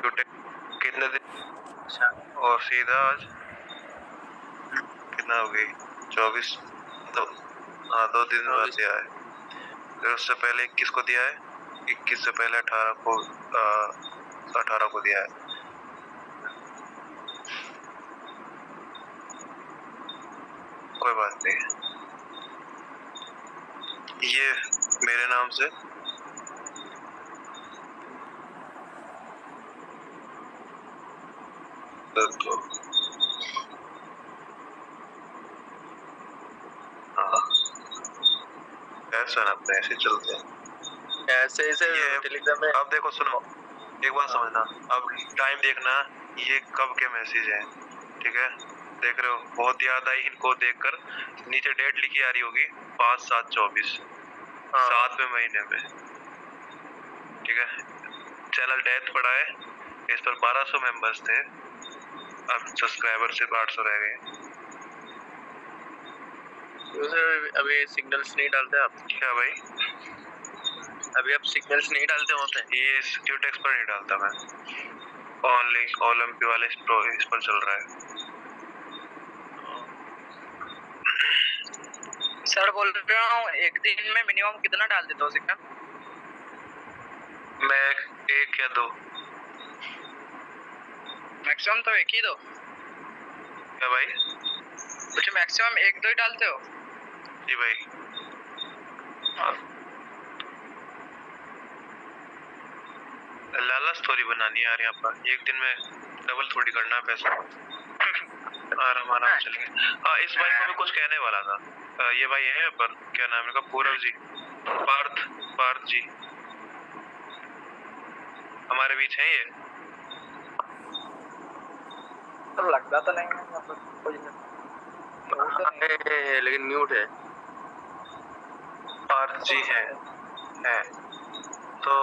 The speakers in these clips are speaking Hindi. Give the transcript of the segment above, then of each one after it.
कितने दिन और सीधा आज कितना हो गई 24 तो हाँ 2 दिन बाद दिया है। फिर उससे पहले 21 को दिया है, 21 से पहले 18 को दिया है। कोई बात नहीं, ये मेरे नाम से तो हाँ ऐसा ना अपने ऐसे चलते हैं ऐसे ये टेलीग्राम में। अब देखो सुनो, एक बात समझना, अब टाइम देखना ये कब के मैसेज है, ठीक है? देख रहे हो, बहुत याद आई इनको देखकर, नीचे डेट लिखी आ रही होगी 5/7/24, 7वें महीने में, ठीक है? चैनल डेथ पड़ा है, इस पर 1200 मेंबर्स थे, अब सब्सक्राइबर सिर्फ 800 रह गए। अभी सिग्नल्स नहीं डालते आप क्या भाई? अभी आप सिग्नल्स नहीं डालते वहाँ पे? ये क्यूटेक्स पर नहीं डालता मैं, ओनली ओलंपी वाले इस पर चल रहा है। सर बोल रहा हूँ एक दिन में मिनिमम कितना डाल देता हूँ सिग्नल? मैं 1 या 2। मैक्सिमम तो 1 ही 2। क्या भाई? कुछ मैक्सिमम 1-2 ही डालते हो? जी भाई। लालच थोड़ी बनानी है यार, यहाँ पर एक दिन में डबल थोड़ी करना है पैसा। आराम चलेंगे। हाँ इस भाई को भी कुछ कहने वाला था, ये भाई है पर क्या नाम है इनका, पूरव जी, पार्थ जी हमारे बीच है ये। तो लगता तो नहीं है लेकिन म्यूट है। पार्थ जी है तो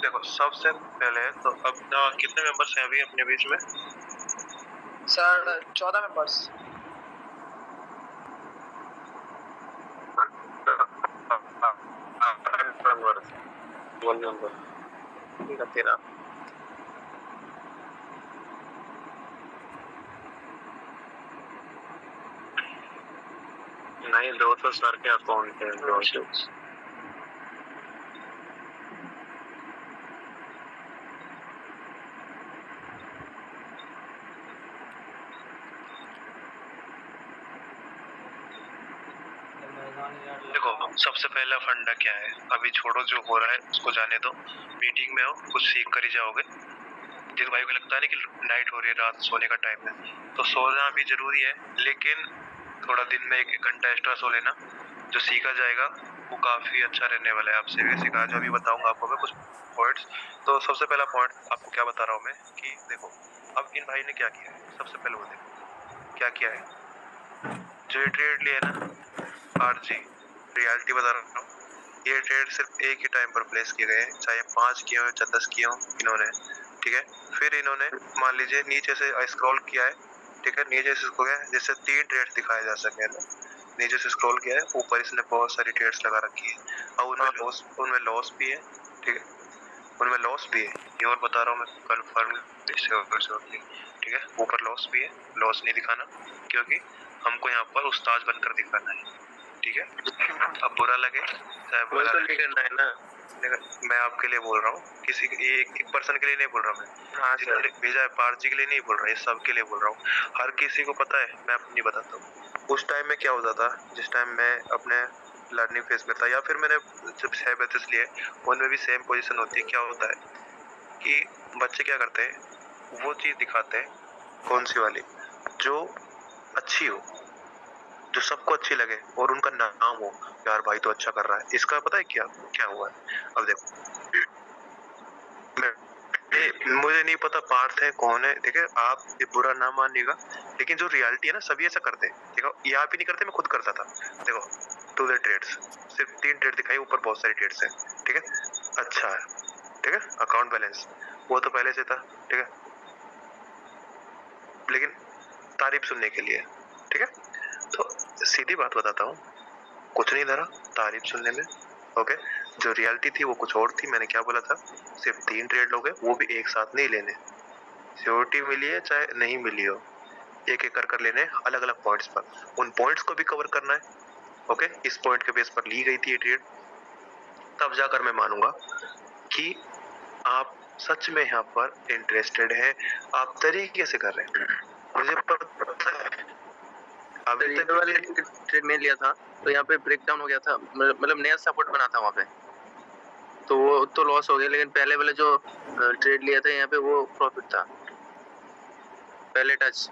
देखो सबसे पहले तो अब कितने मेंबर्स हैं अभी अपने बीच में? Sir 14 members. वन नंबर ठीक है तेरा। नहीं 200 सर के अकाउंट है। देखो सबसे पहला फंडा क्या है, अभी छोड़ो जो हो रहा है उसको जाने दो, मीटिंग में हो कुछ सीख कर ही जाओगे। जिस भाई को लगता है ना कि नाइट हो रही है, रात सोने का टाइम है, तो सोना भी जरूरी है, लेकिन थोड़ा दिन में 1 घंटा एक्स्ट्रा सो लेना, जो सीखा जाएगा वो काफी अच्छा रहने वाला है। आपसे भी सिखा जो अभी बताऊंगा आपको मैं कुछ पॉइंट्स। तो सबसे पहला पॉइंट आपको क्या बता रहा हूँ मैं कि देखो अब इन भाई ने क्या किया है, सबसे पहले वो देखो क्या किया है। जो ये ट्रेड लिया है ना आरजी, रियलिटी बता रहा हूँ, ये ट्रेड सिर्फ एक ही टाइम पर प्लेस किए गए, चाहे 5 किए हो चाहे 10 किए हो इन्होंने, ठीक है? फिर इन्होंने मान लीजिए नीचे से स्क्रॉल किया है, ठीक है? नीचे से इसको गया जैसे 3 ट्रेड दिखाए जा सके ना, नीचे से स्क्रॉल किया है, ऊपर इसने बहुत सारी ट्रेड्स लगा रखी है, अब उनमें लॉस भी है, ठीक है? उनमें लॉस भी है, ये और बता रहा हूँ मैं कन्फर्म, ठीक है? ऊपर लॉस भी है, लॉस नहीं दिखाना क्योंकि हमको यहाँ पर उस्ताद बनकर दिखाना है, ठीक है? अब बुरा लगे चाहे बुरा तो नहीं करना है ना, मैं आपके लिए बोल रहा हूँ, किसी एक पर्सन के लिए नहीं बोल रहा मैं। हाँ सर भेजा है पार्थ जी के लिए नहीं बोल रहा, ये सबके लिए बोल रहा हूँ। हर किसी को पता है, मैं अपनी बताता हूँ। उस टाइम में क्या होता था, जिस टाइम मैं अपने लर्निंग फेज में था या फिर मैंने जब 6 बैचेस लिए उनमें भी सेम पोजीशन होती है। क्या होता है कि बच्चे क्या करते हैं, वो चीज दिखाते हैं कौन सी वाली जो अच्छी हो, जो सबको अच्छी लगे और उनका नाम हो, यार भाई तो अच्छा कर रहा है। इसका पता है क्या क्या हुआ है? अब देखो मुझे नहीं पता पार्थ है कौन है, ठीक है? आप ये बुरा ना मानिएगा, लेकिन जो रियलिटी है ना सभी ऐसा करते हैं। देखो ये आप ही नहीं करते, मैं खुद करता था। देखो टू द ट्रेड्स सिर्फ 3 ट्रेड दिखाई, ऊपर बहुत सारी ट्रेड्स हैं, ठीक है? अच्छा है, ठीक है? अकाउंट बैलेंस वो तो पहले से था, ठीक है? लेकिन तारीफ सुनने के लिए, ठीक है? तो सीधी बात बताता हूँ, कुछ नहीं धरा तारीफ सुनने में, ओके? जो रियलिटी थी वो कुछ और थी। मैंने क्या बोला था, सिर्फ 3 ट्रेड लोगे, वो भी एक साथ नहीं लेने। सिक्योरिटी मिली है चाहे नहीं मिली हो, एक एक कर लेने अलग अलग पॉइंट्स पर, उन पॉइंट्स को भी कवर करना है। ओके, इस पॉइंट के बेस पर ली गई थी ये ट्रेड, तब जाकर मैं मानूंगा कि आप सच में यहाँ पर इंटरेस्टेड हैं, आप तरीके से कर रहे हैं। मुझे पता है अभी तक वाले ट्रेड में लिया था तो यहाँ पे ब्रेक डाउन हो गया था, मतलब नया सपोर्ट बना था वहाँ पे, तो वो तो लॉस हो गया। लेकिन पहले वाले जो ट्रेड लिया था यहाँ पे वो प्रॉफिट था, पहले टच।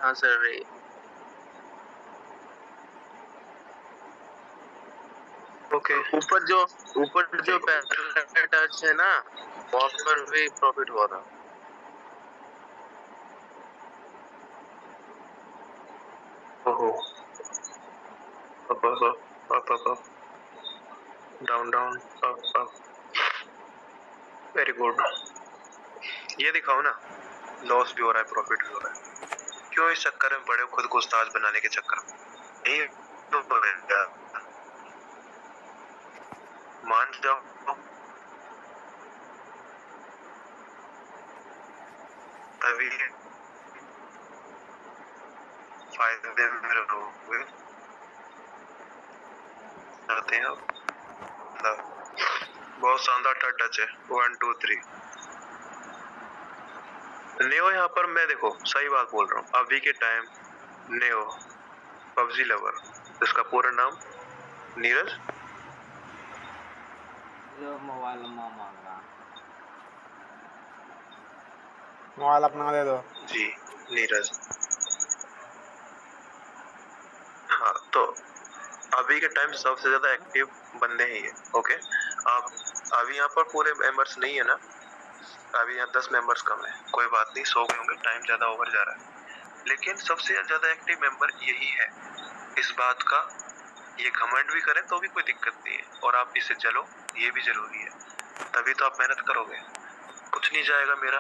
हाँ सर, ओके। ऊपर जो पहले टच है ना, वहाँ पर भी प्रॉफिट हुआ था। ओहो, up down down up, very good. ये दिखाओ ना, लॉस भी हो रहा है प्रॉफिट भी हो रहा है, क्यों इस चक्कर में पड़े हो खुद को उस्ताद बनाने के चक्कर में? यही तो पड़ेगा, मान जाओ तभी फायदे में रहोगे। आते हैं आप, बहुत शानदार टच है, 1 2 3 नेओ। यहाँ पर मैं देखो सही बात बोल रहा हूँ, अभी के टाइम नेओ पबजी लवर, इसका पूरा नाम नीरज, जो मोबाइल मांग रहा, मोबाइल अपना दे दो जी नीरज। हाँ, तो अभी के टाइम सबसे ज्यादा एक्टिव बंदे ही है। ओके, आप अभी यहाँ पर पूरे मेंबर्स नहीं है ना, अभी यहाँ 10 मेंबर्स कम है, कोई बात नहीं, 100 के होंगे, टाइम ज्यादा ओवर जा रहा है, लेकिन सबसे ज्यादा एक्टिव मेंबर यही है। इस बात का ये घमंड भी करें तो भी कोई दिक्कत नहीं है, और आप इससे चलो ये भी जरूरी है, तभी तो आप मेहनत करोगे। कुछ नहीं जाएगा मेरा,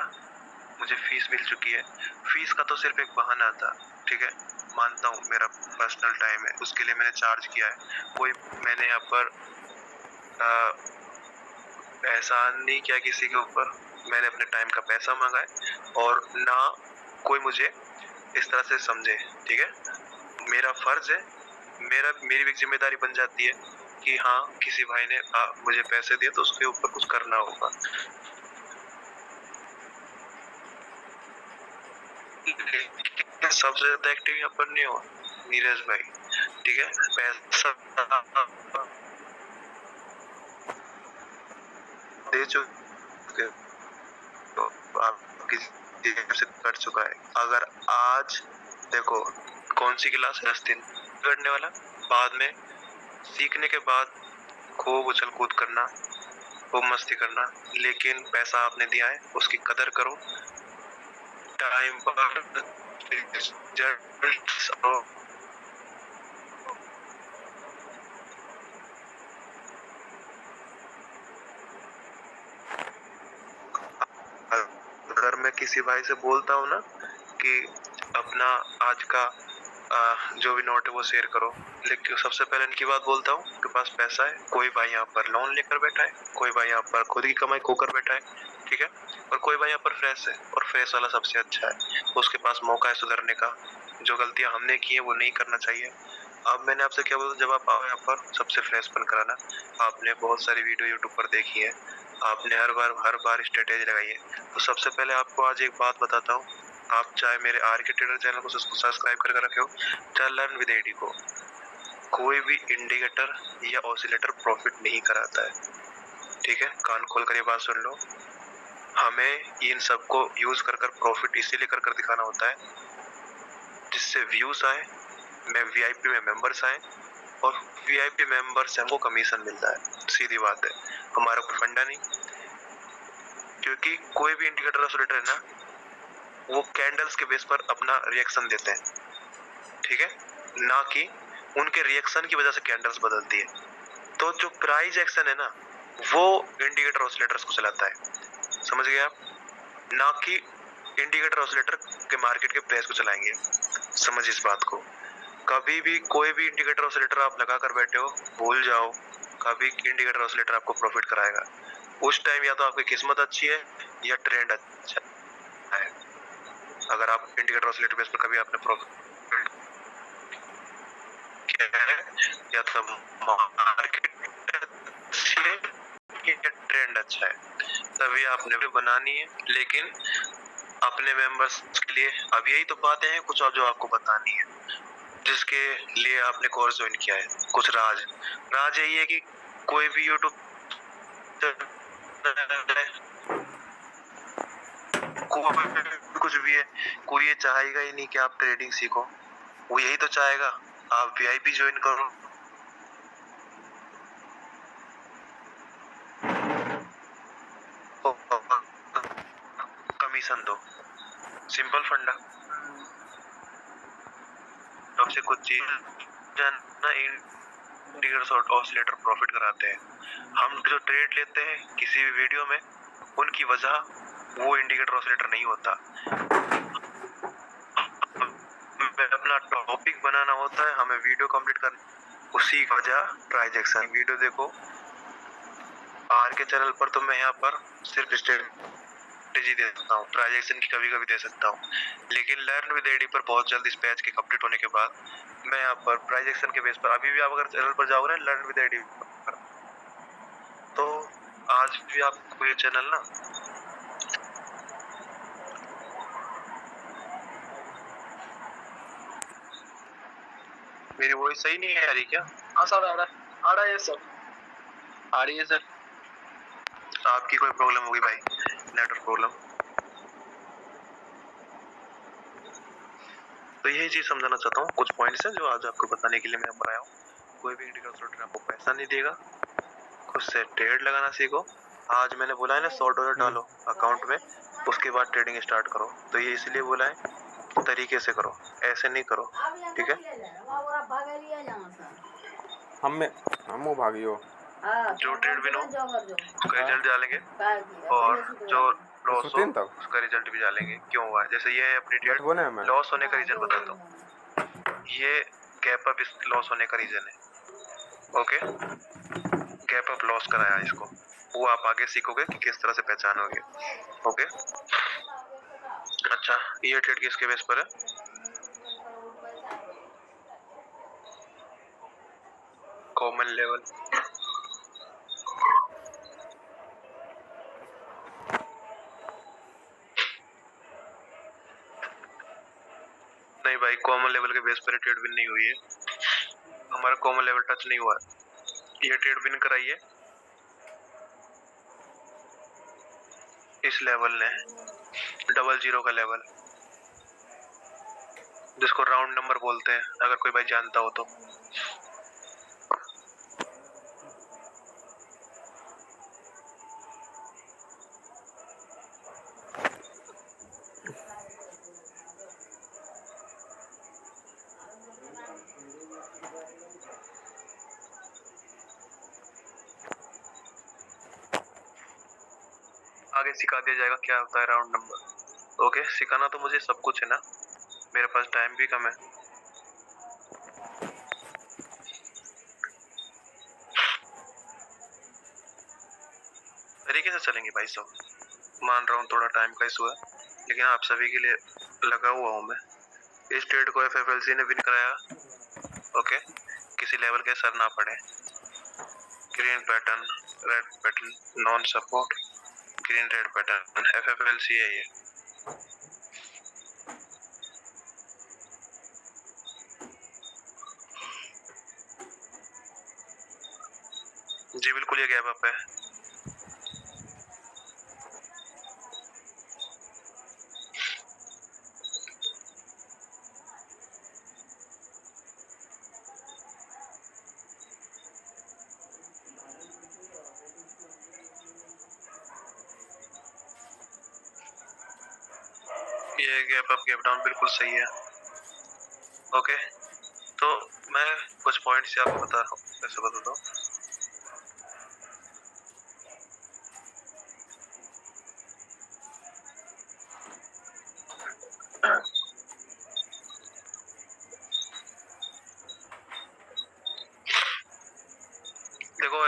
मुझे फीस मिल चुकी है, फीस का तो सिर्फ एक बहाना था, ठीक है, मानता हूँ मेरा पर्सनल टाइम है, उसके लिए मैंने चार्ज किया है, कोई मैंने यहाँ पर एहसान नहीं किया किसी के ऊपर, मैंने अपने टाइम का पैसा मांगा है, और ना कोई मुझे इस तरह से समझे, ठीक है। मेरा फर्ज है, मेरी भी जिम्मेदारी बन जाती है कि हाँ किसी भाई ने मुझे पैसे दिए तो उसके ऊपर कुछ करना होगा। सबसे ज्यादा एक्टिव यहाँ पर नहीं हो नीरज भाई, ठीक है, पैसा दे चुके तो आपकी जेब से कट चुका है। अगर आज देखो कौन सी क्लास, 10 दिन करने वाला, बाद में सीखने के बाद खूब उछल कूद करना, खूब मस्ती करना, लेकिन पैसा आपने दिया है उसकी कदर करो, टाइम पर अगर मैं किसी भाई से बोलता हूँ ना कि अपना आज का जो भी नोट है वो शेयर करो, लेकिन सबसे पहले इनकी बात बोलता हूँ कि पास पैसा है, कोई भाई यहाँ पर लोन लेकर बैठा है, कोई भाई यहाँ पर खुद की कमाई खोकर बैठा है, ठीक है, और कोई भाई यहाँ पर फ्रेश है, और फ्रेश वाला सबसे अच्छा है, उसके पास मौका है सुधरने का, जो गलतियां हमने की है वो नहीं करना चाहिए। अब मैंने आपसे क्या बोला, जब आप आओ यहाँ पर सबसे फ्रेश बन कराना, आपने बहुत सारी वीडियो यूट्यूब पर देखी है, आपने हर बार स्ट्रेटेजी लगाई है, तो सबसे पहले आपको आज एक बात बताता हूँ, आप चाहे मेरे आर के ट्रेडर चैनल को सब्सक्राइब करके रखे हो, चाहे लर्न विद एडी को, कोई भी इंडिकेटर या ऑसिलेटर प्रॉफिट नहीं कराता है, ठीक है, कान खोल कर ये बात सुन लो। हमें इन सबको यूज कर प्रॉफिट इसीलिए कर दिखाना होता है जिससे व्यूज आए, मैं वीआईपी में मेंबर्स आए, और वीआईपी मेंबर्स हमको कमीशन मिलता है, सीधी बात है, हमारा कोई फंडा नहीं, क्योंकि कोई भी इंडिकेटर ऑसिलेटर है ना, वो कैंडल्स के बेस पर अपना रिएक्शन देते हैं, ठीक है, ना कि उनके रिएक्शन की वजह से कैंडल्स बदलती है। तो जो प्राइस एक्शन है ना, वो इंडिकेटर ऑसिलेटर्स को चलाता है, समझ गए आप, ना कि इंडिकेटर ऑसिलेटर के मार्केट के प्राइस को चलाएंगे, समझ इस बात को। कभी भी कोई भी इंडिकेटर ऑसिलेटर आप लगा कर बैठे हो, भूल जाओ, कभी इंडिकेटर ऑसिलेटर आपको प्रॉफिट कराएगा। उस टाइम या तो आपकी किस्मत अच्छी है या ट्रेंड अच्छा है। अगर आप इंडिकेटर ऑसिलेटर बेस पर कभी आपने प्रॉफिट किया है या तो मार्केट अच्छी है या ट्रेंड अच्छा है, तभी आपने भी बनानी है। लेकिन अपने मेंबर्स के लिए अब यही तो बातें हैं कुछ और जो आपको बतानी है, जिसके लिए आपने कोर्स ज्वाइन किया है। कुछ राज यही है कि कोई भी यूट्यूब कुछ भी है, कोई ये चाहेगा ही नहीं कि आप ट्रेडिंग सीखो। वो यही तो चाहेगा आप वीआईपी ज्वाइन करो, कमीशन दो, सिंपल फंडा। आपसे कुछ चीज जानना, इंडिकेटर ऑसिलेटर प्रॉफिट कराते हैं। हम जो ट्रेड लेते हैं किसी भी वीडियो में, उनकी वजह वो इंडिकेटर ऑसिलेटर नहीं होता। अपना टॉपिक बनाना होता है, हमें वीडियो कंप्लीट करना, उसी की वजह ट्रांजैक्शन। वीडियो देखो आर के चैनल पर, तो मैं यहाँ पर सिर्फ स्ट्रेटेजी दे सकता हूँ, ट्रांजैक्शन की कभी कभी दे सकता हूँ। लेकिन लर्न विद एडी पर बहुत जल्द इस बैच के कंप्लीट होने के बाद मैं यहाँ पर ट्रांजैक्शन के बेस पर, अभी भी आप अगर चैनल पर जाओगे ना लर्न विद एडी पर, तो आज भी आपको ये चैनल ना मेरी वॉइस सही नहीं है आ रही क्या? हाँ सर, आ रहा है सर, आ रही है सर। आपकी कोई प्रॉब्लम होगी भाई, नेटवर्क प्रॉब्लम। तो यही चीज समझाना चाहता हूँ, कुछ पॉइंट्स हैं जो आज आपको बताने के लिए मैं बनाया हूँ। कोई भी इंडिकेटर आपको पैसा नहीं देगा, खुद से ट्रेड लगाना सीखो। आज मैंने बोला है ना $100 डालो अकाउंट में, उसके बाद ट्रेडिंग स्टार्ट करो। तो ये इसलिए बोला है तरीके से करो, ऐसे नहीं करो, ठीक है? हम भागियो जो ट्रेड विन हो उसका रिजल्ट डालेंगे, और जो लॉस हो उसका रिजल्ट भी डालेंगे क्यों हुआ। जैसे ये है अपनी ट्रेड, लॉस होने का रीजन बताता हूँ। ये गैप अप लॉस होने का रीजन है, ओके? गैप अप लॉस कराया इसको, वो आप आगे सीखोगे कि किस तरह से पहचानोगे, ओके? अच्छा, ये ट्रेड किसके बेस पर है? Common level. नहीं भाई, कॉमन लेवल के बेस पर ट्रेड विन नहीं हुई है, हमारा कॉमन लेवल टच नहीं हुआ है। ये ट्रेड विन कराई है इस लेवल ने, 00 का लेवल, जिसको राउंड नंबर बोलते हैं, अगर कोई भाई जानता हो तो। आगे सिखा दिया जाएगा क्या होता है राउंड नंबर, ओके? सिखाना तो मुझे सब कुछ है ना, मेरे पास टाइम भी कम है। तरीके से चलेंगे भाई सब, मान रहा हूँ थोड़ा टाइम का इशू है, लेकिन आप सभी के लिए लगा हुआ हूँ मैं। इस ट्रेड को FFLC ने विन कराया, ओके? किसी लेवल के सर ना पड़े। Green pattern, red pattern, non support, green red pattern, FFLC है ये। जी बिल्कुल, ये गैप अप है। ये गैप अप गैप डाउन बिल्कुल सही है, ओके? तो मैं कुछ पॉइंट्स आपको बता रहा हूँ, ऐसे बताता हूँ।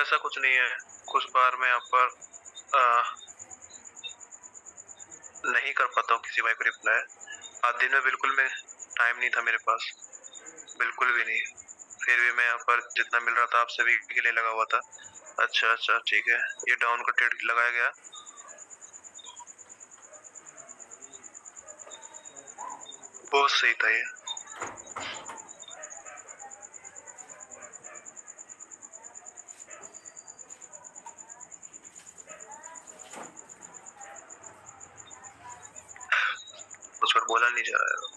ऐसा कुछ नहीं है, कुछ बार मैं यहाँ पर नहीं कर पाता हूँ किसी भाई को रिप्लाई। आज दिन में बिल्कुल मैं टाइम नहीं था मेरे पास, बिल्कुल भी नहीं। फिर भी मैं यहाँ पर जितना मिल रहा था आप सभी के लिए लगा हुआ था। अच्छा अच्छा ठीक है, ये डाउन का ट्रेड लगाया गया, बहुत सही था ये। उस पर बोला नहीं जा रहा है।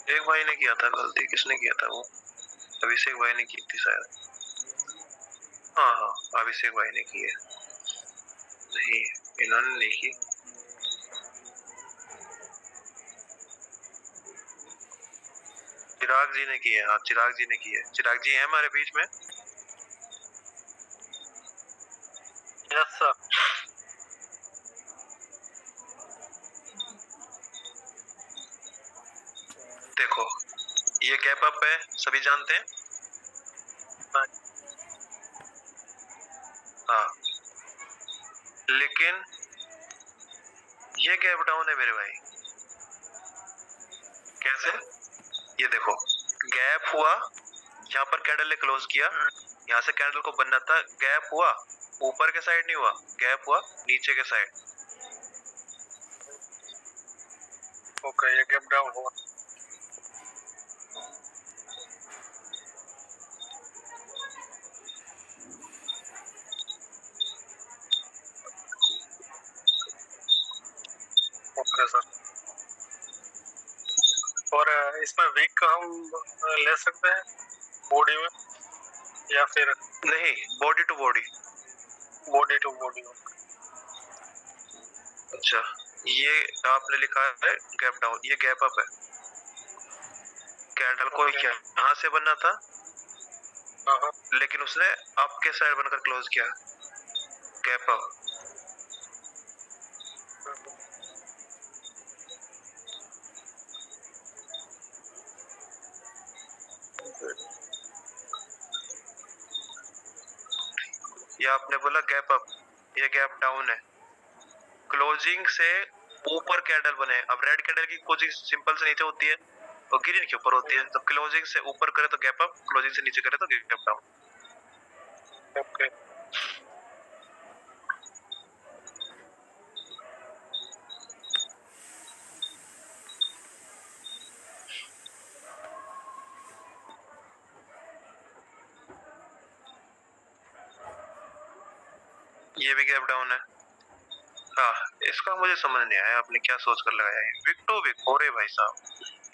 एक भाई ने किया था गलती, किसने किया था वो? अभिषेक भाई ने की थी शायद। हाँ हाँ, अभिषेक भाई ने की है। नहीं, इन्होंने नहीं की। चिराग जी ने की है। हाँ, चिराग जी ने की है। चिराग जी हैं हमारे बीच में? Yes sir. देखो, ये गैप अप है, सभी जानते हैं। हाँ, लेकिन ये गैप डाउन है मेरे भाई। कैसे? ये देखो, गैप हुआ, यहाँ पर कैंडल ने क्लोज किया, यहाँ से कैंडल को बनना था, गैप हुआ, ऊपर के साइड नहीं हुआ, गैप हुआ नीचे के साइड। ओके, ये गैप डाउन हुआ। Okay sir. और इसमें वीक हम ले सकते हैं बॉडी में या फिर नहीं, body to body. Body to body? अच्छा, ये आपने लिखा है गैप डाउन, ये गैप अप है। कैंडल को यहाँ से बनना था, लेकिन उसने अप के साइड बनकर क्लोज किया, गैप अप। ये आपने बोला गैप अप, ये गैप डाउन है। क्लोजिंग से ऊपर कैंडल बने। अब रेड कैंडल की क्लोजिंग सिंपल से नीचे होती है और ग्रीन के ऊपर होती है, तो क्लोजिंग से ऊपर करे तो गैप अप, क्लोजिंग से नीचे करे तो गैप डाउन। ओके। ये भी गैप डाउन है। हाँ, इसका मुझे समझ नहीं आया आपने क्या सोच कर लगाया है। विक टू विक, अरे भाई साहब,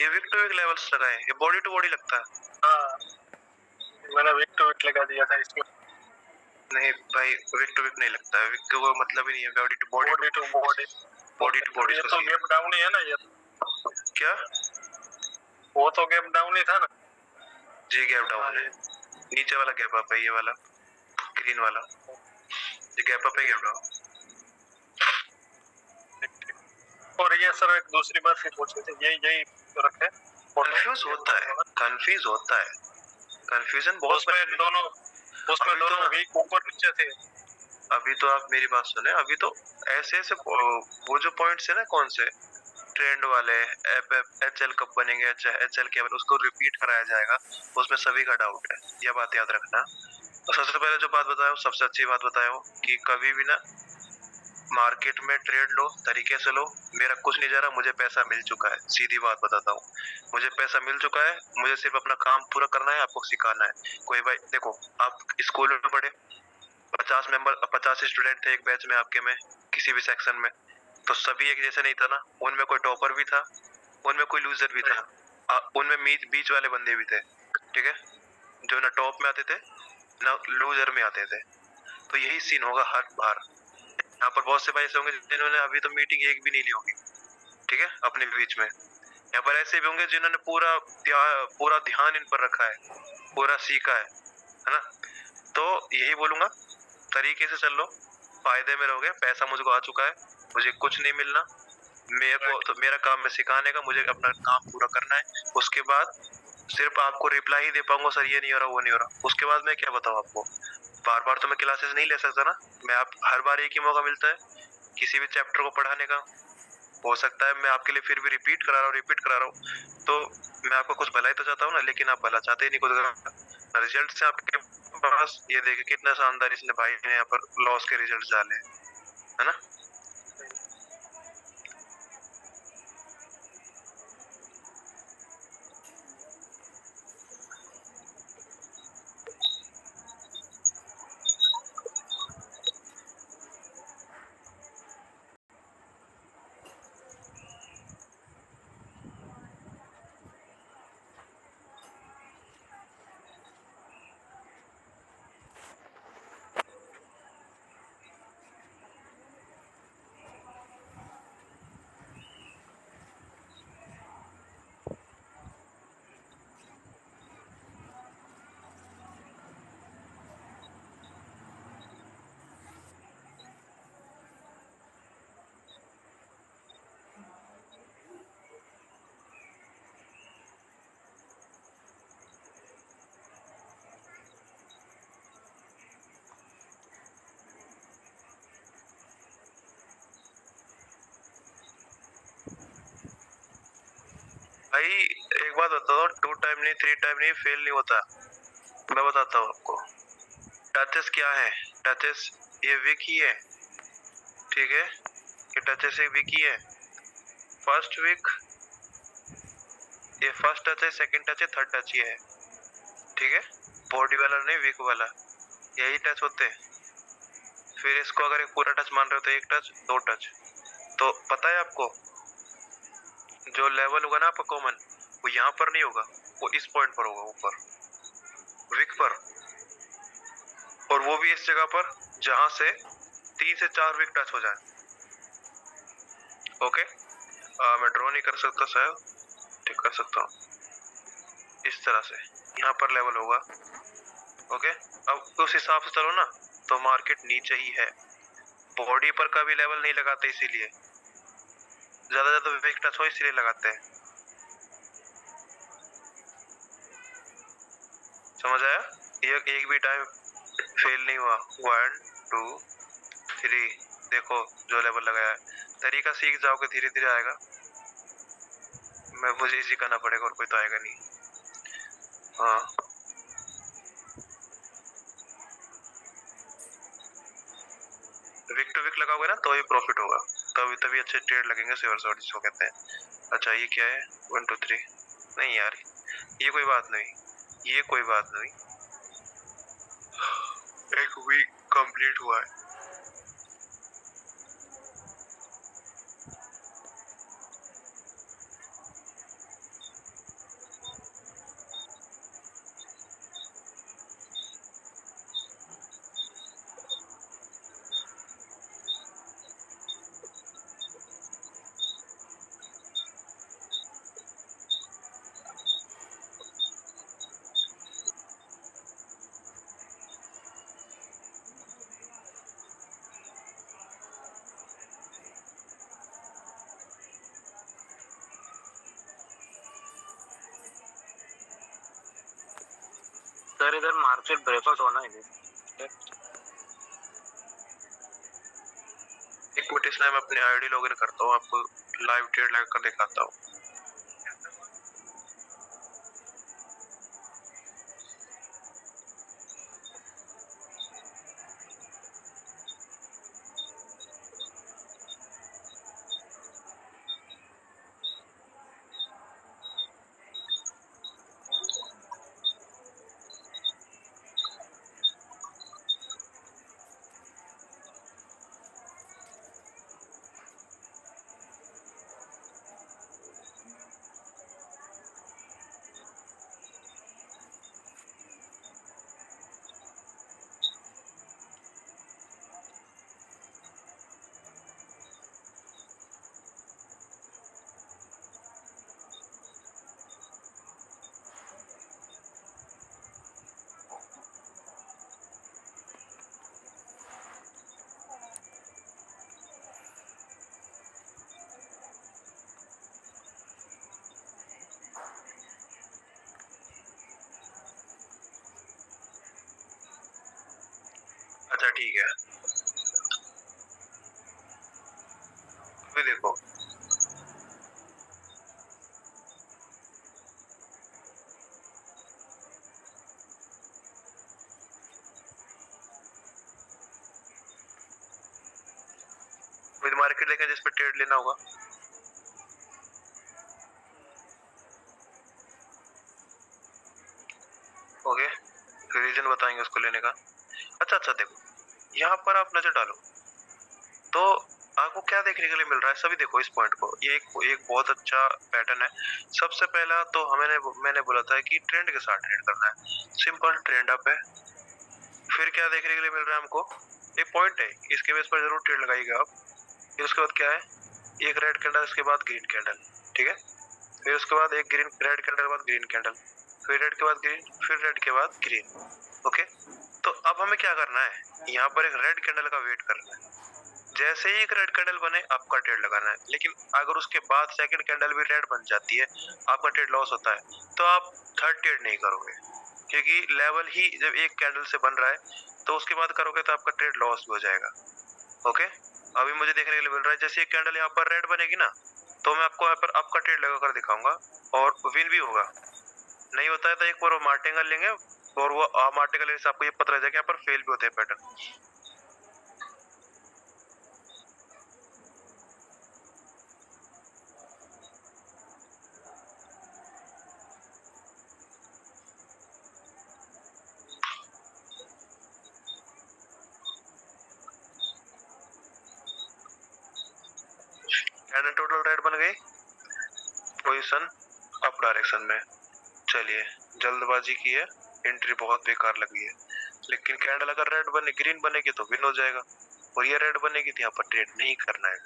ये विक टू विक लेवल्स लगाए, ये बॉडी टू बॉडी लगता है। हाँ, मैंने विक टू विक लगा दिया था इसमें। नहीं भाई, विक टू विक नहीं लगता है, विक को मतलब ही नहीं है, body to body. Body to body, body to body. ये तो गैप डाउन ही है ना? ये क्या? वो तो गैप डाउन ही था ना? जी गैप डाउन है। नीचे वाला गैप अप है, ये वाला ग्रीन वाला, ये गैप अप है, गैप डाउन। और ये सर एक दूसरी बात भी पूछनी थी, यही रखे। कंफ्यूज होता है, कंफ्यूज होता है, कंफ्यूजन बहुत। उसमें दोनों वीक ऊपर नीचे थे। अभी तो आप मेरी बात सुने, अभी तो ऐसे ऐसे वो जो पॉइंट्स है ना, कौन से ट्रेंड वाले, HL कब बनेंगे, HL क्या बने, उसको रिपीट कराया जाएगा, उसमें सभी का डाउट है, यह बात याद रखना। तो सबसे पहले जो बात बताया, सबसे अच्छी बात बताया कि कभी भी ना मार्केट में ट्रेड लो, तरीके से लो। मेरा कुछ नहीं जा रहा, मुझे पैसा मिल चुका है, सीधी बात बताता हूँ, मुझे पैसा मिल चुका है, मुझे सिर्फ अपना काम पूरा करना है, आपको सिखाना है। कोई भाई देखो, आप स्कूल में पढ़े, 50 स्टूडेंट थे एक बैच में आपके में, किसी भी सेक्शन में, तो सभी एक जैसे नहीं था ना, उनमें कोई टॉपर भी था, उनमें कोई लूजर भी था, उनमें बीच वाले बंदे भी थे, ठीक है, जो ना टॉप में आते थे ना लूजर में आते थे। तो यही सीन होगा हर बार। यहाँ पर बहुत से भाई ऐसे होंगे जिन्होंने अभी तो मीटिंग एक भी नहीं ली होगी, ठीक है, अपने बीच में। यहाँ पर ऐसे भी होंगे जिन्होंने पूरा ध्यान इन पर रखा है, पूरा सीखा है ना। तो यही बोलूंगा, तरीके से चल लो, फायदे में रहोगे। पैसा मुझको आ चुका है, मुझे कुछ नहीं मिलना, मेरे को तो मेरा काम है सिखाने का, मुझे अपना काम पूरा करना है। उसके बाद सिर्फ आपको रिप्लाई ही दे पाऊंगा सर ये नहीं हो रहा वो नहीं हो रहा, उसके बाद मैं क्या बताऊं आपको। बार बार तो मैं क्लासेस नहीं ले सकता ना, मैं आप हर बार एक ही मौका मिलता है किसी भी चैप्टर को पढ़ाने का। हो सकता है मैं आपके लिए फिर भी रिपीट करा रहा हूँ, तो मैं आपको कुछ भलाई तो चाहता हूँ ना, लेकिन आप भला चाहते ही नहीं कुछ। रिजल्ट से आपके पास ये देखे कितना शानदार इसने भाई ने यहाँ पर लॉस के रिजल्ट डाले, है ना। भाई एक बात बताता हूँ, 2 टाइम नहीं 3 टाइम नहीं फेल नहीं होता। मैं बताता हूँ आपको टचेस क्या है। टचेस ये वीक ही है, ठीक है, ये टचेस एक वीक ही है। फर्स्ट वीक ये फर्स्ट टच है, सेकंड टच है, थर्ड टच ही है, ठीक है। बॉडी वाला नहीं, वीक वाला, यही टच होते हैं। फिर इसको अगर एक पूरा टच मान रहे हो तो एक टच 2 टच। तो पता है आपको जो लेवल होगा ना आपका कॉमन, वो यहाँ पर नहीं होगा, वो इस पॉइंट पर होगा, ऊपर विक पर, और वो भी इस जगह पर जहां से 3 से 4 विक टच हो जाए। ओके, मैं ड्रॉ नहीं कर सकता शायद, ठीक कर सकता हूँ इस तरह से, यहाँ पर लेवल होगा। ओके, अब उस हिसाब से चलो ना, तो मार्केट नीचे ही है। बॉडी पर का भी लेवल नहीं लगाते, इसीलिए ज्यादा विक टच हो इसीलिए लगाते हैं। समझ आया? ये एक भी टाइम फेल नहीं हुआ। 1 2 3, देखो जो लेवल लगाया है, तरीका सीख जाओगे धीरे धीरे आएगा। मुझे इसी करना पड़ेगा और कोई तो आएगा नहीं। हाँ, विक टू विक लगाओगे ना तो ही प्रॉफिट होगा, तभी अच्छे ट्रेड लगेंगे, सेवर शॉट जिसको कहते हैं। अच्छा ये क्या है? 1 2 3, नहीं यार ये कोई बात नहीं, ये कोई बात नहीं, एक वीक कंप्लीट हुआ है। सर इधर मार्केट ब्रेकआउट होना है। एक मिनट, इसलिए मैं अपनी आईडी लॉगिन करता हूँ, आपको लाइव ट्रेड लगाकर दिखाता हूँ। ठीक है, अभी देखो विद मार्केट देखें जिस पे ट्रेड लेना होगा। ओके, रीजन बताएंगे उसको लेने का। अच्छा अच्छा, देखो यहाँ पर आप नजर डालो तो आपको क्या देखने के लिए मिल रहा है, सभी देखो इस पॉइंट को। ये एक बहुत अच्छा पैटर्न है। सबसे पहला तो मैंने बोला था कि ट्रेंड के साथ ट्रेड करना है, सिंपल ट्रेंड अप है। फिर क्या देखने के लिए मिल रहा है हमको, एक पॉइंट है, इसके बेस पर जरूर ट्रेड लगाइएगा आप। फिर उसके बाद क्या है, एक रेड कैंडल, उसके बाद ग्रीन कैंडल, ठीक है। फिर उसके बाद एक ग्रीन, रेड कैंडल के बाद ग्रीन कैंडल, फिर रेड के बाद ग्रीन, फिर रेड के बाद ग्रीन। ओके, तो अब हमें क्या करना है, यहाँ पर एक रेड कैंडल का वेट करना है। जैसे ही एक रेड कैंडल बने आपका ट्रेड लगाना है। लेकिन अगर उसके बाद सेकंड कैंडल भी रेड बन जाती है, आपका ट्रेड लॉस होता है, तो आप थर्ड ट्रेड नहीं करोगे, क्योंकि लेवल ही जब एक कैंडल से बन रहा है तो उसके बाद करोगे तो आपका ट्रेड लॉस भी हो जाएगा। ओके, अभी मुझे देखने के लिए मिल रहा है जैसे एक कैंडल यहाँ पर रेड बनेगी ना, तो मैं आपको यहाँ पर आपका ट्रेड लगाकर दिखाऊंगा और विन भी होगा। नहीं होता है तो एक बार मार्टिंग कर लेंगे, और वो मार्टिंग करने से आपको ये पता लग जाएगा यहाँ पर फेल भी होते हैं पैटर्न। कैंडल टोटल रेड बन गई, पोजीशन अप डायरेक्शन में। चलिए, जल्दबाजी की है, एंट्री बहुत बेकार लगी है। लेकिन कैंडल अगर रेड बने, ग्रीन बनेगी तो विन हो जाएगा, और ये रेड बनेगी तो यहाँ पर ट्रेड नहीं करना है।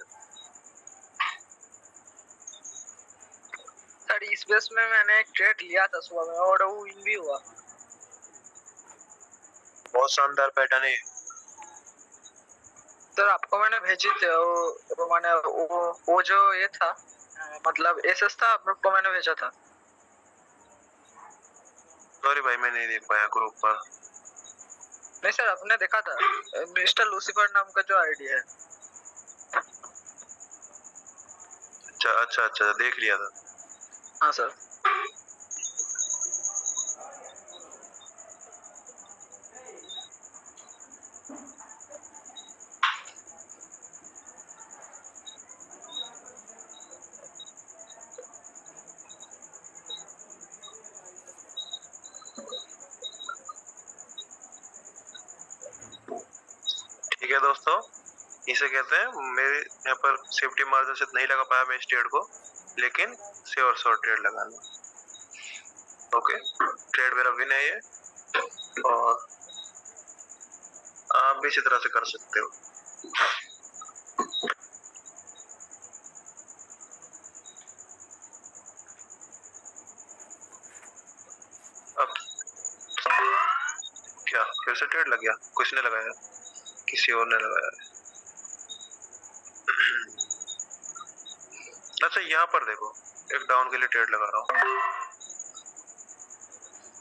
सर इस बेस में मैंने एक ट्रेड लिया था सुबह में और वो विन भी हुआ। बहुत शानदार पैटर्न है। सर आपको मैंने भेजी थे वो मैंने वो जो ये था, मतलब एसएस था, आपको मैंने भेजा था। सॉरी भाई, मैं नहीं देख पाया ग्रुप पर। नहीं सर, आपने देखा था, मिस्टर लूसीफर नाम का जो आईडी है। अच्छा अच्छा अच्छा, देख लिया था। हाँ सर। ठीक है दोस्तों, इसे कहते हैं, मेरे यहाँ पर सेफ्टी मार्जिन से नहीं लगा पाया मैं इस ट्रेड को, लेकिन श्योर शॉर्ट ट्रेड लगाना। ओके, ट्रेड मेरा विन है ये, और आप भी इसी तरह से कर सकते हो। अब क्या फिर से ट्रेड लग गया, किसने लगाया, किसी और ने लगाया। अच्छा, यहाँ पर देखो, एक डाउन के लिए ट्रेड लगा रहा हूँ।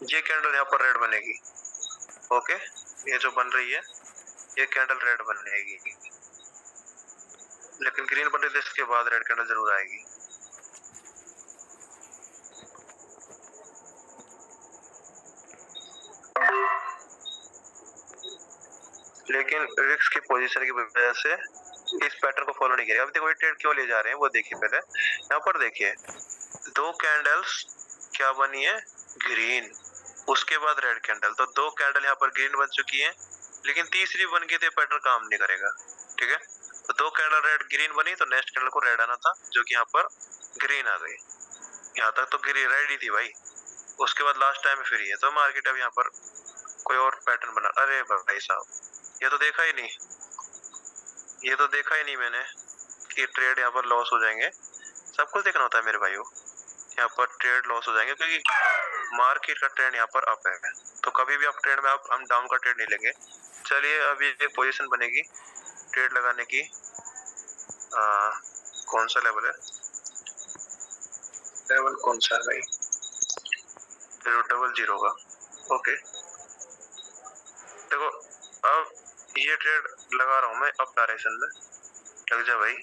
ये कैंडल यहाँ पर रेड बनेगी। ओके, ये जो बन रही है ये कैंडल रेड बनेगी, लेकिन ग्रीन बन रही है, इसके बाद रेड कैंडल जरूर आएगी। लेकिन रिस्क की पोजीशन की वजह से इस पैटर्न को फॉलो नहीं करेगा। अब देखो ये ट्रेड क्यों ले जा रहे हैं वो देखिए। पहले यहाँ पर देखिए, दो कैंडल्स क्या बनी है, ग्रीन, उसके बाद रेड कैंडल, तो दो कैंडल यहाँ पर ग्रीन बन चुकी है, लेकिन तीसरी बन गई तो पैटर्न काम नहीं करेगा। ठीक है, तो दो कैंडल रेड ग्रीन बनी तो नेक्स्ट कैंडल को रेड आना था, जो कि यहाँ पर ग्रीन आ गई। यहाँ तक तो ग्रीन रेड ही थी भाई, उसके बाद लास्ट टाइम फिर है, तो मार्केट अब यहाँ पर कोई और पैटर्न बना। अरे भाई साहब, ये तो देखा ही नहीं, ये तो देखा ही नहीं मैंने कि ट्रेड यहाँ पर लॉस हो जाएंगे। सब कुछ देखना होता है मेरे भाइयों, यहाँ पर ट्रेड लॉस हो जाएंगे क्योंकि मार्केट का ट्रेंड यहाँ पर अप है। तो कभी भी आप ट्रेंड में आप हम डाउन का ट्रेड नहीं लेंगे। चलिए, अभी एक पोजीशन बनेगी ट्रेड लगाने की। कौन सा लेवल है, लेवल कौन सा है भाई, 000 का। ओके, देखो अब ये ट्रेड लगा रहा हूँ मैं अप डायरेक्शन में, लग जा भाई।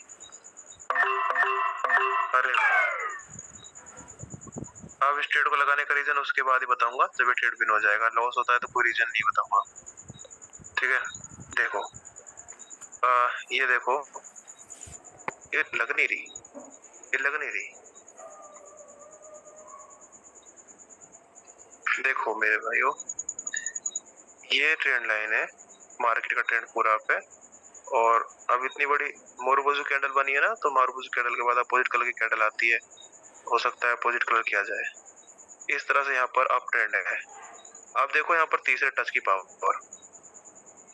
अरे अब इस ट्रेड को लगाने का रीजन उसके बाद ही बताऊंगा जब ये ट्रेड विन हो जाएगा। लॉस होता है तो कोई रीजन नहीं बताऊंगा, ठीक है। देखो ये देखो, ये लग नहीं रही, ये लग नहीं रही। देखो मेरे भाइयों, ये ट्रेंड लाइन है, मार्केट का ट्रेंड पूरा पे, और अब इतनी बड़ी मोरुबुजु कैंडल बनी है ना, तो मोरुबुजु कैंडल के बाद अपोजिट कलर की कैंडल आती है, हो सकता है अपोजिट कलर किया जाए। इस तरह से यहाँ पर अप ट्रेंड है। अब देखो यहाँ पर तीसरे टच की पावर,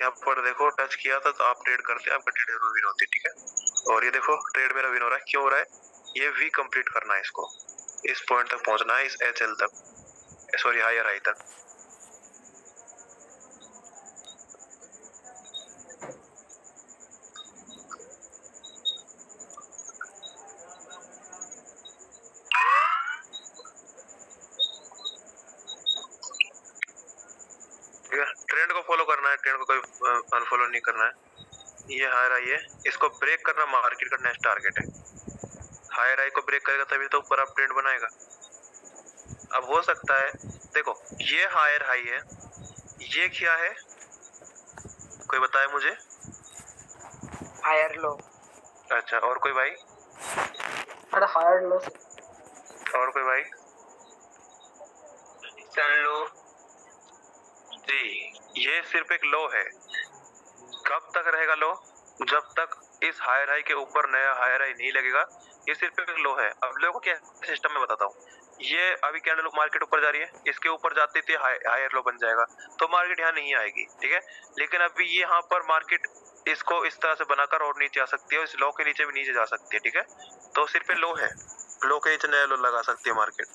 यहाँ पर देखो टच किया था तो आप ट्रेड करते हैं, आपका ट्रेड विन होती है, ठीक है। और ये देखो ट्रेड मेरा विन हो रहा है, क्यों हो रहा है? ये वी कंप्लीट करना है, इसको इस पॉइंट तक पहुंचना है, इस HL तक, सॉरी हायर हाई तक। ट्रेंड को फॉलो करना है, ट्रेंड को कोई अनफॉलो नहीं करना है। ये हायर हाई है, इसको ब्रेक करना मार्केट का नेक्स्ट टारगेट है। हायर हाई को ब्रेक करेगा तभी तो ऊपर अप ट्रेंड बनाएगा। अब हो सकता है, देखो ये हायर हाई है, ये क्या है कोई बताए मुझे? Higher low. अच्छा, और कोई भाई? अरे हायर लो। और कोई भाई? सन लो जी, ये सिर्फ एक लो है। कब तक रहेगा लो? जब तक इस हायर हाई के ऊपर नया हायर हाई नहीं लगेगा। ये सिर्फ एक लो है। अब लो को क्या सिस्टम में बताता हूँ। ये अभी कैंडल मार्केट ऊपर जा रही है, इसके ऊपर जाती थी हायर लो बन जाएगा, तो मार्केट यहाँ नहीं आएगी, ठीक है। लेकिन अभी ये यहाँ पर मार्केट इसको इस तरह से बनाकर और नीचे आ सकती है, इस लो के नीचे भी नीचे जा सकती है, ठीक है। तो सिर्फ लो है, लो के नीचे नया लो लगा सकती है मार्केट।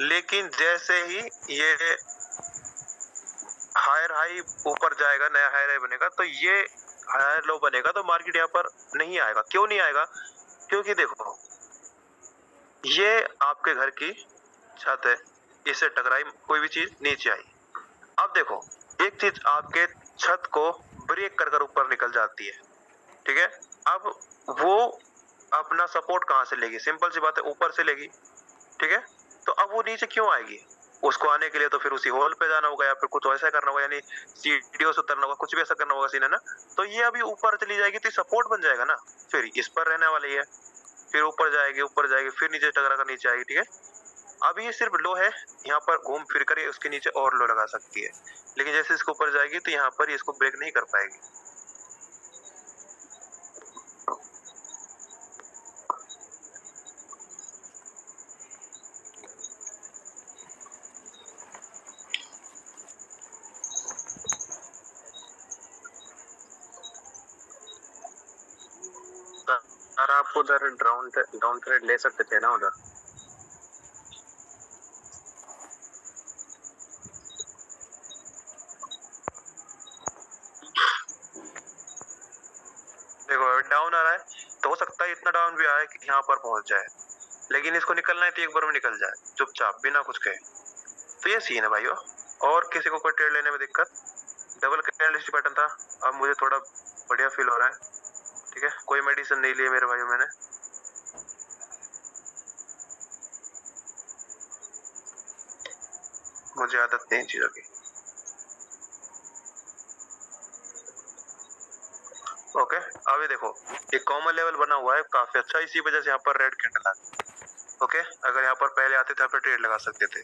लेकिन जैसे ही ये हायर हाई ऊपर जाएगा, नया हायर हाई बनेगा, तो ये हायर लो बनेगा, तो मार्केट यहाँ पर नहीं आएगा। क्यों नहीं आएगा? क्योंकि देखो ये आपके घर की छत है, इससे टकराई कोई भी चीज, नीचे आई। अब देखो एक चीज आपके छत को ब्रेक कर ऊपर निकल जाती है, ठीक है। अब वो अपना सपोर्ट कहाँ से लेगी? सिंपल सी बात है, ऊपर से लेगी, ठीक है। तो अब वो नीचे क्यों आएगी? उसको आने के लिए तो फिर उसी होल पे जाना होगा, या फिर कुछ ऐसा करना होगा, यानी सीढ़ियों से उतरना होगा, कुछ भी ऐसा करना होगा सीन, है ना। तो ये अभी ऊपर चली जाएगी तो सपोर्ट बन जाएगा ना, फिर इस पर रहने वाली है, फिर ऊपर जाएगी, फिर नीचे टकरा कर नीचे आएगी, ठीक है। अब ये सिर्फ लो है, यहाँ पर घूम फिर कर उसके नीचे और लो लगा सकती है, लेकिन जैसे इसको ऊपर जाएगी तो यहाँ पर इसको ब्रेक नहीं कर पाएगी। सर आप उधर डाउन ट्रेड ले सकते थे ना उधर। देखो डाउन आ रहा है, तो हो सकता है इतना डाउन भी आए कि यहाँ पर पहुंच जाए, लेकिन इसको निकलना है तो एक बार में निकल जाए चुपचाप बिना कुछ कहे। तो ये सीन है भाइयों। और किसी को कोई ट्रेड लेने में दिक्कत? डबल कैंडलस्टिक पैटर्न था, अब मुझे थोड़ा बढ़िया फील हो रहा है, ठीक है। कोई मेडिसिन नहीं लिए मेरे भाइयों मैंने। मुझे आदत नहीं चीजों की। ओके, अभी देखो एक कॉमन लेवल बना हुआ है काफी अच्छा, इसी वजह से यहाँ पर रेड कैंडल आ गई। ओके, अगर यहाँ पर पहले आते थे यहाँ पर ट्रेड लगा सकते थे।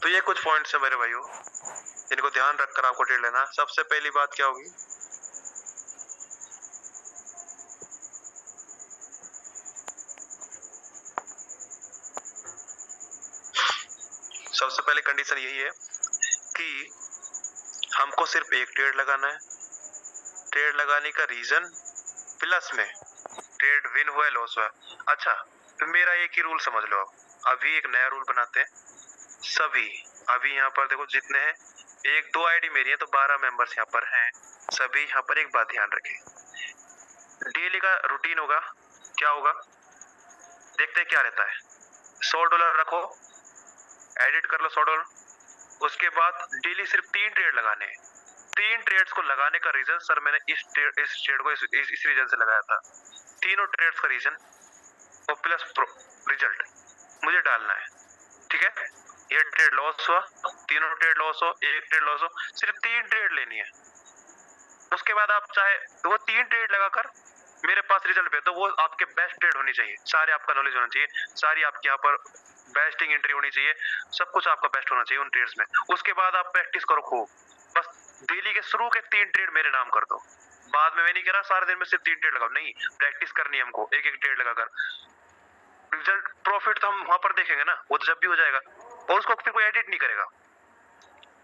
तो ये कुछ पॉइंट्स है मेरे भाइयों, इनको ध्यान रखकर आपको ट्रेड लेना। सबसे पहली बात क्या होगी? सबसे पहले कंडीशन यही है कि हमको सिर्फ एक ट्रेड लगाना है। ट्रेड लगाने का रीजन प्लस में ट्रेड विन हुआ है लॉस हुआ है। अच्छा, तो मेरा एक ही रूल समझ लो। अभी एक नया रूल बनाते हैं सभी। अभी यहाँ पर देखो जितने हैं, एक दो आईडी मेरी है तो 12 मेंबर्स यहाँ पर हैं। सभी यहाँ पर एक बात ध्यान रखें, डेली का रूटीन होगा। क्या होगा देखते हैं क्या रहता है। $100 रखो, एडिट कर लो $100, उसके बाद डेली सिर्फ 3 ट्रेड लगाने हैं। 3 ट्रेड्स को लगाने का रीजन सर मैंने इस ट्रेड को इस रीजन से लगाया था। तीनों ट्रेड्स का रीजन और प्लस रिजल्ट मुझे डालना है, ठीक है। ये ट्रेड लॉस हुआ, तीनों ट्रेड लॉस हो, एक ट्रेड लॉस हो, सिर्फ 3 ट्रेड लेनी है। उसके बाद आप चाहे वो 3 ट्रेड लगाकर मेरे पास रिजल्ट भेज दो, वो आपके बेस्ट ट्रेड होनी चाहिए, सारे आपका नॉलेज होना चाहिए, सारी आपके यहाँ पर बेस्टिंग एंट्री होनी चाहिए, सब कुछ आपका बेस्ट होना चाहिए उन ट्रेड्स में। उसके बाद आप प्रैक्टिस करो खूब, बस डेली के शुरू के 3 ट्रेड मेरे नाम कर दो। बाद में मैं नहीं कह रहा सारे दिन में सिर्फ 3 ट्रेड लगाओ, नहीं, प्रैक्टिस करनी है हमको, एक एक ट्रेड लगाकर। रिजल्ट प्रॉफिट तो हम वहां पर देखेंगे ना, वो तो जब भी हो जाएगा, और उसको फिर कोई एडिट नहीं करेगा,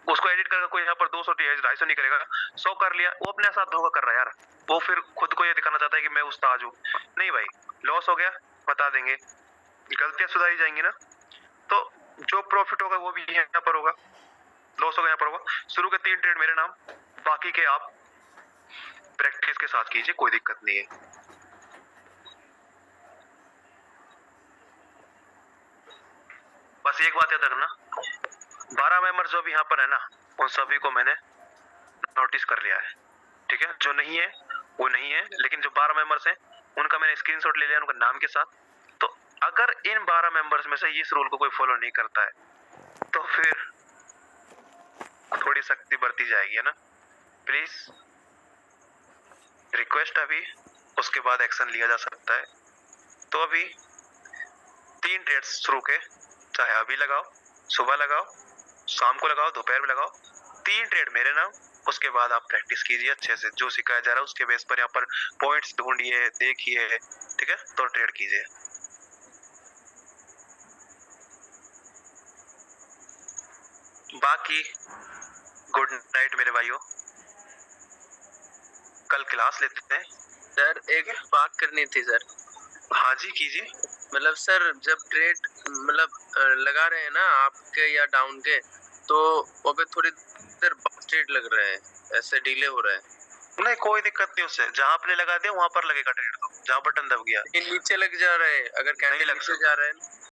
उसको एडिट करेगा कोई यहाँ पर 200 250 नहीं करेगा, 100 कर लिया, वो अपने साथ धोखा कर रहा है यार। वो फिर खुद को ये दिखाना चाहता है कि मैं उस्ताद हूँ। नहीं भाई, लॉस हो गया बता देंगे, गलतियां सुधारी जाएंगी ना, तो जो प्रॉफिट होगा वो भी यहाँ पर होगा, लॉस होगा यहाँ पर होगा। शुरू के 3 ट्रेड मेरे नाम, बाकी के आप प्रैक्टिस के साथ कीजिए, कोई दिक्कत नहीं है। बस एक बात याद रखना, 12 मेंबर्स जो भी यहाँ पर है ना, उन सभी को मैंने नोटिस कर लिया है, ठीक है। जो नहीं है वो नहीं है, लेकिन जो 12 मेंबर्स हैं उनका मैंने स्क्रीनशॉट ले लिया उनका नाम के साथ। तो अगर इन 12 मेंबर्स में से इस रूल को कोई फॉलो नहीं करता है तो फिर थोड़ी सख्ती बरती जाएगी, है ना। प्लीज रिक्वेस्ट अभी, उसके बाद एक्शन लिया जा सकता है। तो अभी 3 ट्रेड्स शुरू के, चाहे अभी लगाओ, सुबह लगाओ, शाम को लगाओ, दोपहर में लगाओ, 3 ट्रेड मेरे नाम। उसके बाद आप प्रैक्टिस कीजिए अच्छे से, जो सिखाया जा रहा है उसके बेस पर यहाँ पर पॉइंट्स ढूंढिए, देखिए, ठीक है, तो ट्रेड कीजिए। बाकी गुड नाइट मेरे भाइयों, कल क्लास लेते हैं। सर एक बात करनी थी सर। हाँ जी कीजिए। मतलब सर जब ट्रेड लगा रहे हैं ना आपके या डाउन के, तो वो पे थोड़ी देर ट्रेड लग रहे हैं, ऐसे डिले हो रहा है। नहीं कोई दिक्कत नहीं उससे, जहाँ आपने लगा दिया वहां पर लगेगा ट्रेड, तो जहाँ बटन दब गया नीचे लग जा रहे हैं, अगर कैंडल नीचे जा रहा है